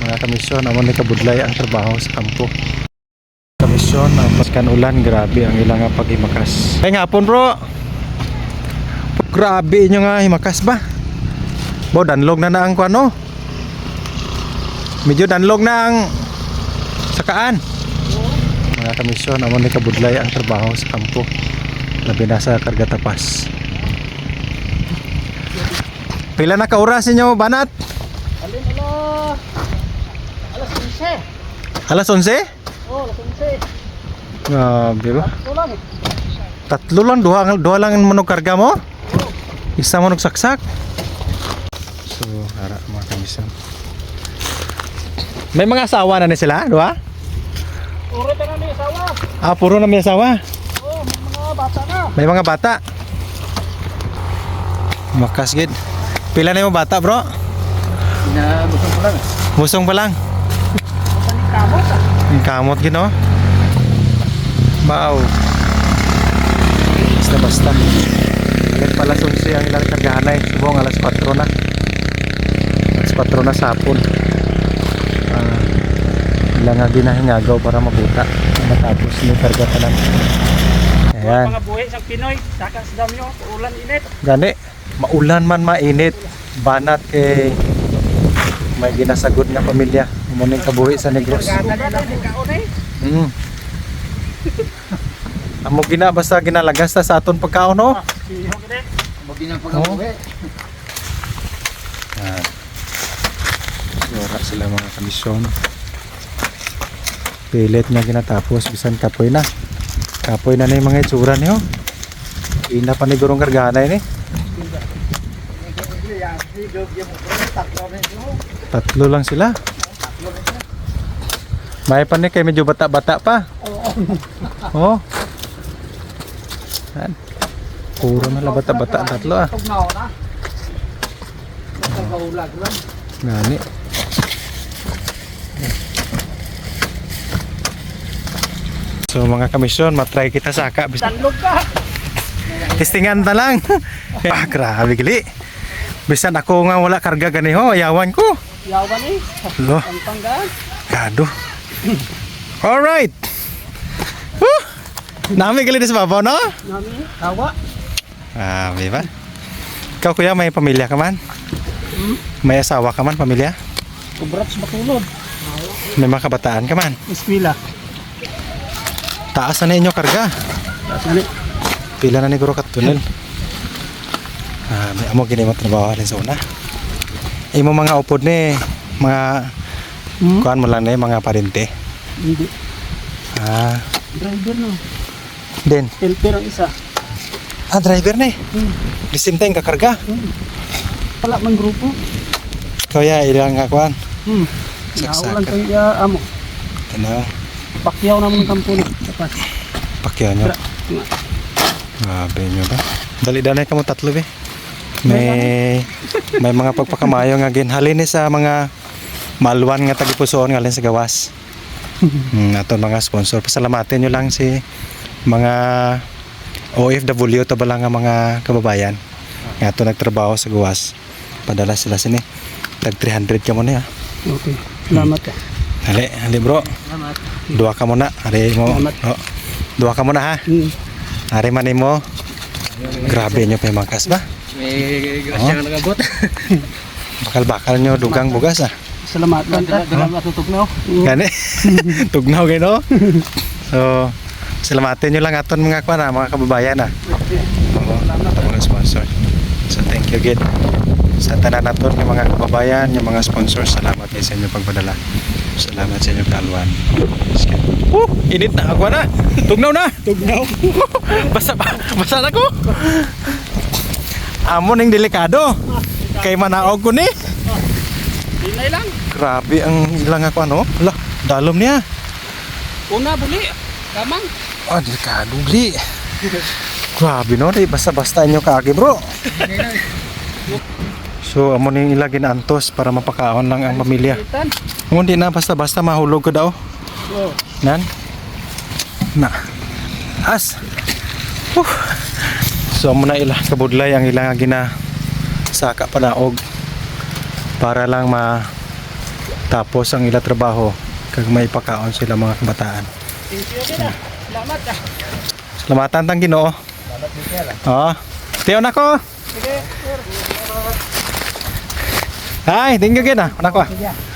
Mga kamisyon, amo ni kabudlay ang trabaho sa kampo. Kamisyon, paskan ulan, grabe ang ilang nga paghimakas. Ay ngapon bro. Grabe inyo nga himakas ba? Bo danlog na ang kuano. Medyo danlog na ang sakaan. Mga kamisyon, amo ni kabudlay ang trabaho sa kampo. Labi na sa karga tapas. Pila na ka oras inyo banat? Alin ala. Alas 11. Alas 11? Oh, alas 11. Grabe ba? Ito lang eh. Tatlo lang, duha lang ang manog karga mo? Isa manog saksak. So, harap mga kamisyon. May mga asawa na ni sila, duha? Uri pa na may asawa. Ah, puro na may asawa. Oh, may mga bata na. May mga bata. Makas gid. Pila na yung bata, bro? Busong ko lang. Musong pa lang. Panik kamot ah. Ang kamot gid, no? Wow. Basta. Alas pala 11 ang ilang kargahanay. Subong alas 4 na. Alas 4 na sapon. Ilang nga ginahingagaw para mabuta. Matapos ni karga ka lang. Ayan. Mga buhay sa Pinoy. Saka sa dami nyo. Ulan init. Gani. Maulan man mainit. Banat kay may ginasagod nga pamilya. Muning kabuhi sa Negros. Gana nila yung kaon eh. Amo gina basta ginalagas ta sa aton pagkaon no. Siyo ka din. Maginang pag-abuhi. Yora sila mga kamisyon. Pilit nga ginatapos bisan kapoy na. Kapoy na na yung mga itsura niyo. Ina pa ni gurong kargana ini. Tatlo lang sila. May pa ni kay medyo bata-bata pa. Oh. Yan. Puro na lang bata-bata ang tatlo ah. Tugnaw na. Nagkaulag lang. Gani. So mga kamisyon, matry kita saka. Danlog ka. Testingan na lang. Ah, grabe gali. Bisan ako nga wala karga ganiho, ayawan ko. Yawan eh. Lo, Ang tanggaan. kado. Alright. Woo! Nami gali sa babaw, no? Nami. Tawa. Ah, di ba? Ikaw kuya, may pamilya ka man? May asawa ka man, pamilya? Kubrats matulog. May mga kabataan ka man? Eskwila. Taas na inyo karga. Sali. Pila na ni Guro Katunel. May amo gini mo trabaho rin sa una. Imo mga upod ni mga kuan mo lang ni mga parente. Hindi. Ah, Driver no. din. Helper ang isa. Ah, driver ni. Disimteng ka karga. Wala man grupo. Kaya ilang nga kuan. Nawalan kang amo. Ano? Pakyaw naman ang kampo ni. Dapat. Pakyaw nyo. Grabe nyo ba? Dali-dali ka mo tatlo be. May mga pagpakamayo nga ginhalin ni sa mga malwan nga tagipusoon nga sa gawas. Aton mga sponsor. Pasalamatin nyo lang si mga OFW to ba lang nga mga kababayan nga ato nagtrabaho sa gawas. Padala sila sini. Tag 300 ka mo na. Okay. Salamat ka. Hali bro. Salamat. Dua ka muna. Ari mo. Salamat. Oh. Dua ka muna ha. Ari man mo. Grabe nyo pa yung mangkas ba? May grasya nga nagabot. Bakal-bakal nyo dugang bugas ah. Salamat man ta. Salamat tutugnaw. Gani. Tugnaw gano. So, salamatin nyo lang aton mga kuan mga kababayan ah. Oo, ato mga sponsor. So thank you gid. Sa tanan naton ng mga kababayan, yung mga sponsors, salamat sa inyong pagpadala. Salamat sa inyong kalwan. Init na ako na. Tugnaw na. Tugnaw. Basa na ko. Amo ning delikado. Kay manaog ko ni. Dinay lang. Grabe ang ilang ako ano. Lah, dalom niya. Una buli. Kamang. Ah, delikado bli. Grabe no, di basta-basta inyo kaagi bro. So amo ning ilagin antos para mapakaon lang ang pamilya. Mo di na basta-basta mahulog ko daw. Oh. Nan. Na. As. So amo na ila kabudlay ang ilang gina saka panaog para lang Tapos ang ila trabaho kag may pakaon sila mga kabataan. Thank you din ah. Salamat ah. Salamatan tang Ginoo. Oo. Tiyo na ko. Sige, sir. Hi, thank you again ah. Anak ko. Sige.